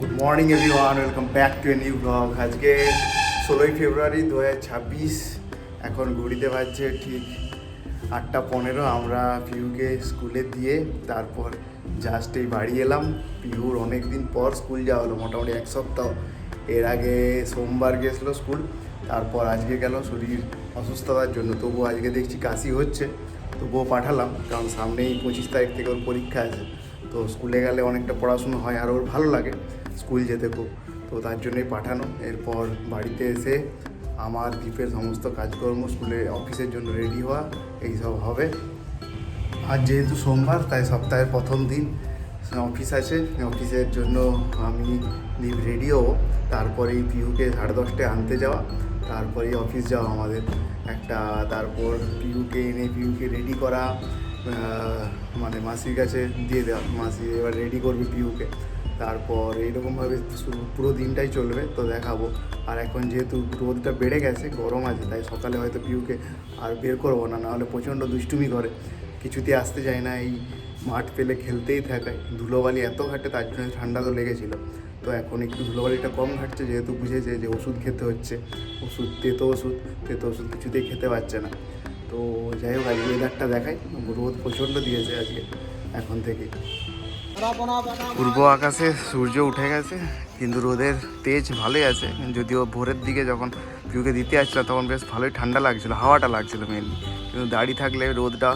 Good morning everyone, welcome back to a new blog. আজকে 16ই ফেব্রুয়ারি 2026। এখন ঘড়িতে বাজছে ঠিক 8:15। আমরা পিহুকে স্কুলে দিয়ে তারপর জাস্ট এই বাড়ি এলাম। পিহুর অনেক দিন পর স্কুল যাওয়া হলো, মোটামুটি এক সপ্তাহ। এর আগে সোমবার গেছিলো স্কুল, তারপর আজকে গেল শরীর অসুস্থতার জন্য। তবুও আজকে দেখছি কাশি হচ্ছে, তবুও পাঠালাম, কারণ সামনেই 25 তারিখ থেকে ওর পরীক্ষা আছে। তো স্কুলে গেলে অনেকটা পড়াশুনো হয় আর ওর ভালো লাগে স্কুল যেতে খুব, তো তার জন্যই পাঠানো। এরপর বাড়িতে এসে আমার দ্বীপের সমস্ত কাজকর্ম, স্কুলে অফিসের জন্য রেডি হওয়া, এইসব হবে। আর যেহেতু সোমবার, তাই সপ্তাহের প্রথম দিন অফিস আছে, অফিসের জন্য আমি দ্বীপ রেডি হবো। তারপরেই পিহুকে 10:30টায় আনতে যাওয়া, তারপরেই অফিস যাওয়া আমাদের একটা। তারপর পিহুকে এনে পিহুকে রেডি করা, মানে মাসির কাছে দিয়ে দেওয়া, মাসি এবার রেডি করবে পিহুকে। তারপর এইরকমভাবে পুরো দিনটাই চলবে, তো দেখাবো। আর এখন যেহেতু রোদটা বেড়ে গেছে, গরম আছে, তাই সকালে হয়তো পিহুকে আর বের করবো না, নাহলে প্রচণ্ড দুষ্টুমি করে, কিছুতে আসতে যায় না। এই মাঠ পেলে খেলতেই থাকে, ধুলোবালি এত ঘাটে, তার জন্য ঠান্ডা তো লেগেছিলো। তো এখন একটু ধুলোবালিটা কম ঘাটছে, যেহেতু বুঝেছে যে ওষুধ খেতে হচ্ছে, তেতো ওষুধ কিছুতেই খেতে পারছে না। তো যাই হোক, আজকে ওয়েদারটা দেখাই, রোদ প্রচণ্ড দিয়েছে আজকে এখন থেকেই। পূর্ব আকাশে সূর্য উঠে গেছে, কিন্তু রোদের তেজ ভালোই আছে। যদিও ভোরের দিকে যখন পিউকে দিতে আসছিল তখন বেশ ভালোই ঠান্ডা লাগছিলো, হাওয়াটা লাগছিলো মেনলি, কিন্তু দাঁড়িয়ে থাকলে রোদটা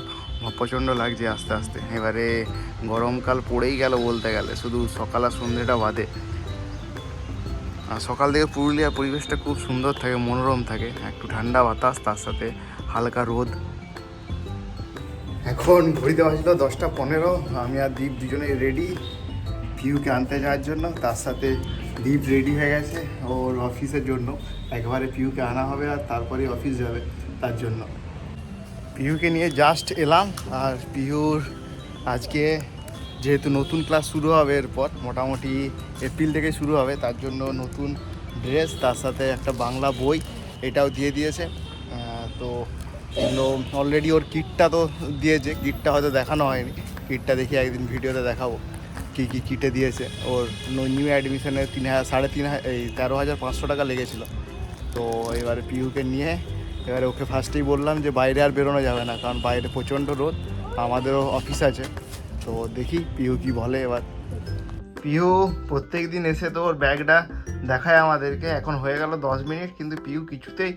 প্রচণ্ড লাগছে আস্তে আস্তে। এবারে গরমকাল পড়েই গেল বলতে গেলে, শুধু সকাল আর সন্ধ্যেটা বাদে। আর সকাল থেকে পুরুলিয়ার পরিবেশটা খুব সুন্দর থাকে, মনোরম থাকে, একটু ঠান্ডা বাতাস, তার সাথে হালকা রোদ। এখন ঘড়িতে বাজলো 10:15। আমি আর দীপ দুজনেই রেডি পিহুকে আনতে যাওয়ার জন্য। তার সাথে দীপ রেডি হয়ে গেছে ওর অফিসের জন্য, একবারে পিহুকে আনা হবে আর তারপরে অফিস যাবে, তার জন্য। পিহুকে নিয়ে জাস্ট এলাম। আর পিহুর আজকে যেহেতু নতুন ক্লাস শুরু হবে, এরপর মোটামুটি এপ্রিল থেকে শুরু হবে, তার জন্য নতুন ড্রেস, তার সাথে একটা বাংলা বই, এটাও দিয়ে দিয়েছে। তো অলরেডি ওর কিটটা তো দিয়েছে, কিটটা হয়তো দেখানো হয়নি, কিটটা দেখি একদিন ভিডিওতে দেখাবো কী কী কিটে দিয়েছে। ওর নিউ অ্যাডমিশনে 13,500 টাকা লেগেছিলো। তো এবারে পিহুকে নিয়ে এবারে ওকে ফার্স্টেই বললাম যে বাইরে আর বেরোনো যাবে না, কারণ বাইরে প্রচণ্ড রোদ, আমাদেরও অফিস আছে। তো দেখি পিহু কি বলে এবার। পিহু প্রত্যেক দিন এসে তো ওর ব্যাগটা দেখায় আমাদেরকে, এখন হয়ে গেল 10 মিনিট, কিন্তু পিহু কিছুতেই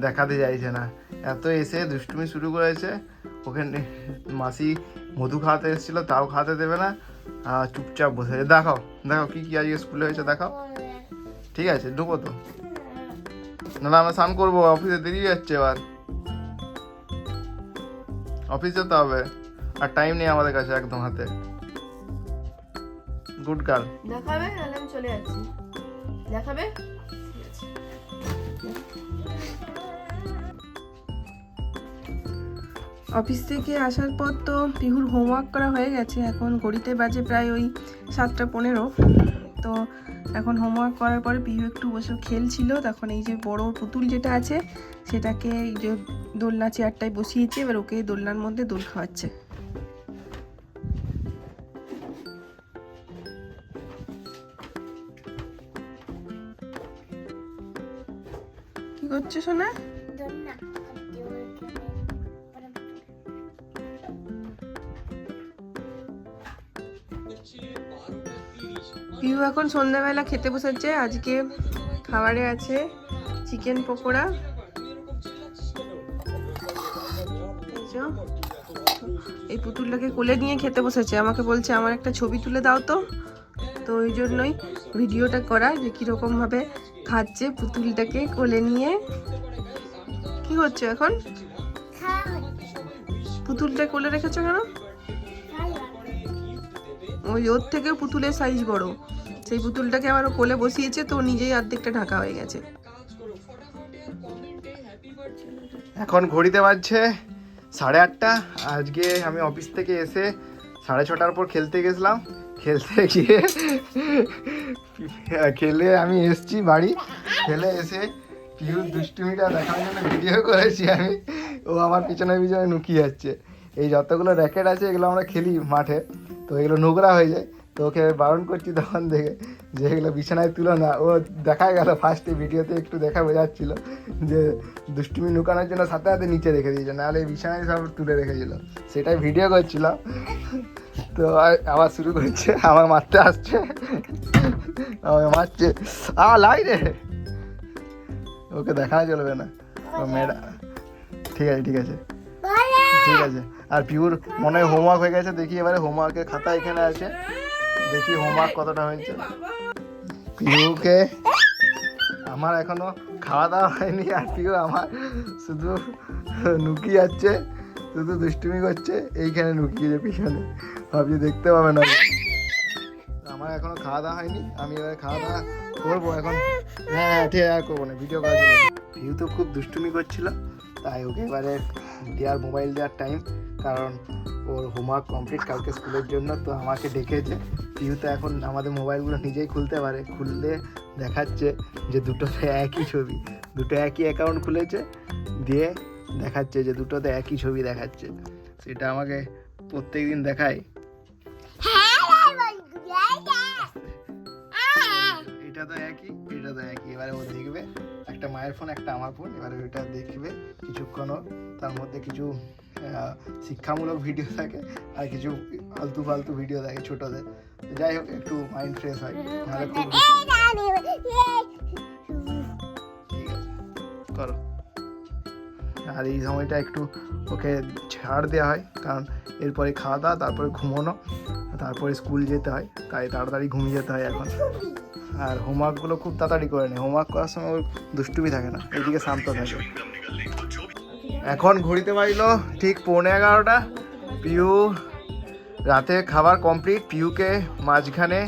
দেখাতে চাইছে না। এত এসে দুষ্টুমি শুরু করেছে। ওখানে মাসি মধু খাওয়াতে এসেছিলো, তাও খাওয়াতে দেবে না, চুপচাপ বসে আছে। দেখাও দেখাও কী কী আজকে স্কুলে হয়েছে দেখাও। ঠিক আছে, ঢুকো তো, না আমরা স্নান করবো, অফিসে দেরি যাচ্ছে, এবার অফিস যেতে হবে, আর টাইম নেই আমাদের কাছে একদম হাতে। Good girl. দেখাবে, নাহলে আমি চলে যাচ্ছি। দেখাবে। অফিস থেকে আসার পর তো পিহুর হোমওয়ার্ক করা হয়ে গেছে। এখন ঘড়িতে বাজে প্রায় ওই 7:15। তো এখন হোমওয়ার্ক করার পরে পিহু একটু বসে খেলছিল, তখন এই যে বড় পুতুল যেটা আছে সেটাকে এই যে দোলনা চেয়ারটায় বসিয়েছে, এবার ওকে দোলনার মধ্যে দোল খাওয়াচ্ছে। কি করছে সোনা? পিহু এখন সন্ধ্যাবেলা খেতে বসেছে। আজকে খাবারে আছে চিকেন পকোড়া, এই পুতুলটাকে কোলে নিয়ে খেতে বসেছে। আমাকে বলছে আমার একটা ছবি তুলে দাও তো, তো ওই জন্যই ভিডিওটা করা, যে কিরকম ভাবে খাচ্ছে পুতুলটাকে কোলে নিয়ে। কি করছো এখন? পুতুলটা কোলে রেখেছো কেন? ওই ওর থেকে পুতুলের সাইজ বড়, সেই পুতুলটাকে আবার কোলে বসিয়েছে, তো নিজেই অর্ধেকটা ঢাকা হয়ে গেছে। এখন ঘড়িতে বাজছে 8:30। আজকে আমি অফিস থেকে এসে 6:30টার পর খেলতে গেছিলাম। খেলতে গিয়ে খেলে আমি এসছি বাড়ি, খেলে এসে পিহুর দুষ্টুমিটা দেখার জন্য ভিডিও করেছি আমি। ও আমার পিছনে পিছনে নুকিয়ে যাচ্ছে। এই যতগুলো র্যাকেট আছে এগুলো আমরা খেলি মাঠে, তো এগুলো নোংরা হয়ে যায়, তো ওকে বারণ করছি তখন দেখে যে এগুলো বিছানায় তুলো না। ও দেখা গেল ফার্স্টে ভিডিওতে একটু দেখা বোঝাচ্ছিল যে দুষ্টুমি লুকানোর জন্য সাথে সাথে নিচে রেখে দিয়েছে, নাহলে বিছানায় সব তুলে রেখেছিল, সেটাই ভিডিও করছিল। তো আবার শুরু করছে, আমার মারতে আসছে, আমাকে মারছে, লাই রে, ওকে দেখানো চলবে না ম্যাডাম। ঠিক আছে ঠিক আছে ঠিক আছে। আর পিউর মনে হয় হোমওয়ার্ক হয়ে গেছে, দেখি এবারে হোমওয়ার্কের খাতা এখানে আছে, দেখি হোমওয়ার্ক কতটা হয়েছে। পিউকে আমার এখনো খাওয়া দাওয়া হয়নি, আর পিউ আমার শুধু নুকিয়ে যাচ্ছে, শুধু দুষ্টুমি করছে, এইখানে লুকিয়েছে পিছনে, ভাবছি দেখতে পাবে না। আমার এখনো খাওয়া দাওয়া হয়নি, আমি এবারে খাওয়া দাওয়া করবো এখন। হ্যাঁ ঠিক আছে, আর করবো না, ভিডিও করা যাবে। ভিউ তো খুব দুষ্টুমি করছিল, তাই ওকে এবারে দেওয়ার মোবাইল দেওয়ার টাইম, কারণ ওর হোমওয়ার্ক কমপ্লিট কালকে স্কুলের জন্য। তো আমাকে ডেকেছে। পিউ তো এখন আমাদের মোবাইলগুলো নিজেই খুলতে পারে, খুললে দেখাচ্ছে যে দুটোতে একই ছবি, দুটো একই অ্যাকাউন্ট খুলেছে, দিয়ে দেখাচ্ছে যে দুটোতে একই ছবি দেখাচ্ছে। সেটা আমাকে প্রত্যেক দিন দেখায়। এটা তো একই, এটা তো একই। এবারে ও দেখবে একটা মায়ের ফোন একটা আমার ফোন, এবারে ওইটা দেখবে কিছুক্ষণ, তার মধ্যে কিছু শিক্ষামূলক ভিডিও থাকে আর কিছু ফালতু ফালতু ভিডিও থাকে ছোটদের। যাই হোক, একটু মাইন্ড ফ্রেশ হয়। নাহলে খুব ঠিক আছে করো। আর এই সময়টা একটু ওকে ছাড় দেওয়া হয়, কারণ এরপরে খাওয়া দাওয়া, তারপরে ঘুমোনো, তারপরে স্কুল যেতে হয়, তাই তাড়াতাড়ি ঘুমিয়ে যেতে হয় এখন। আর হোমওয়ার্কগুলো খুব তাড়াতাড়ি করে নেয়, হোমওয়ার্ক করার সময় ওর দুষ্টুমি থাকে না, এইদিকে শান্ত থাকে। এখন ঘড়িতে বাজলো ঠিক 11:15। পিউ রাতে খাবার কমপ্লিট। পিউকে মাঝখানে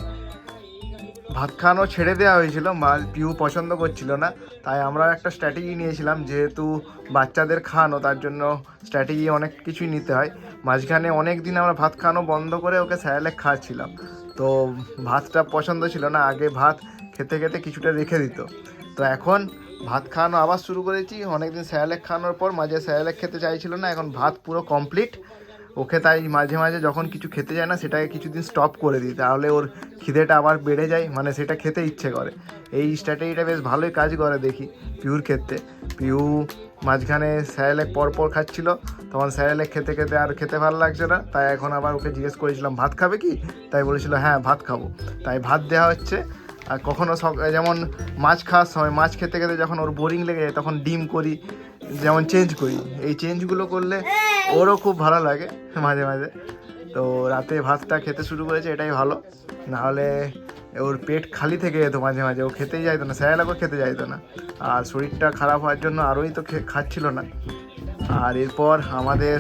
ভাত খাওয়ানো ছেড়ে দেওয়া হয়েছিল, পিউ পছন্দ করছিল না, তাই আমরা একটা স্ট্র্যাটেজি নিয়েছিলাম, যেহেতু বাচ্চাদের খাওয়ানো, তার জন্য স্ট্র্যাটেজি অনেক কিছুই নিতে হয়। মাঝখানে অনেক দিন আমরা ভাত খাওয়ানো বন্ধ করে ওকে স্যারেলেক খাওয়াচ্ছিলাম। তো ভাতটা পছন্দ ছিল না, আগে ভাত খেতে খেতে কিছুটা রেখে দিত। তো এখন ভাত খাওয়ানো আবার শুরু করেছি, অনেকদিন স্যারেলেক খাওয়ানোর পর মাঝে স্যারেলেক খেতে চাইছিল না, এখন ভাত পুরো কমপ্লিট ওকে। তাই মাঝে মাঝে যখন কিছু খেতে যায় না, সেটাকে কিছুদিন স্টপ করে দিই, তাহলে ওর খিদেটা আবার বেড়ে যায়, মানে সেটা খেতে ইচ্ছে করে। এই স্ট্র্যাটেজিটা বেশ ভালোই কাজ করে দেখি পিউর ক্ষেত্রে। পিউ মাঝখানে স্যারেলেক পরপর খাচ্ছিল, তখন স্যারেলেক খেতে খেতে আর খেতে ভালো লাগছে না, তাই এখন আবার ওকে জিজ্ঞেস করেছিলাম ভাত খাবে কি, তাই বলেছিল হ্যাঁ ভাত খাবো, তাই ভাত দেওয়া হচ্ছে। আর কখনও যেমন মাছ খাওয়ার সময়, মাছ খেতে খেতে যখন ওর বোরিং লেগে যায়, তখন ডিম করি, যেমন চেঞ্জ করি। এই চেঞ্জগুলো করলে ওরও খুব ভালো লাগে মাঝে মাঝে। তো রাতে ভাতটা খেতে শুরু করেছে, এটাই ভালো, নাহলে ওর পেট খালি থেকে যেত মাঝে মাঝে, ও খেতেই যাইতো না, স্যারেলাকও খেতে যাইতো না, আর শরীরটা খারাপ হওয়ার জন্য আরোই তো খাচ্ছিল না। আর এরপর আমাদের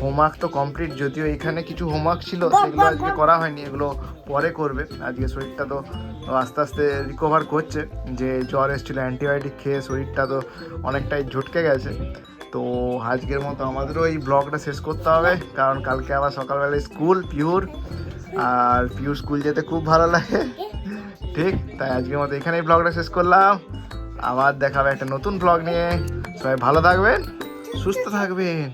হোমওয়ার্ক তো কমপ্লিট, যদিও এখানে কিছু হোমওয়ার্ক ছিল সেগুলো আজকে করা হয়নি, এগুলো পরে করবে। আজকে শরীরটা তো আস্তে আস্তে রিকভার করছে, যে জ্বর এসেছিলো, অ্যান্টিবায়োটিক খেয়ে শরীরটা তো অনেকটাই ঝটকে গেছে। তো আজকের মতো আমাদেরও এই ব্লগটা শেষ করতে হবে, কারণ কালকে আবার সকালবেলায় স্কুল পিউর, আর পিউর স্কুল যেতে খুব ভালো লাগে, ঠিক। তাই আজকের মতো এখানেই ব্লগটা শেষ করলাম, আবার দেখাবে একটা নতুন ব্লগ নিয়ে। সবাই ভালো থাকবেন, সুস্থ থাকবেন।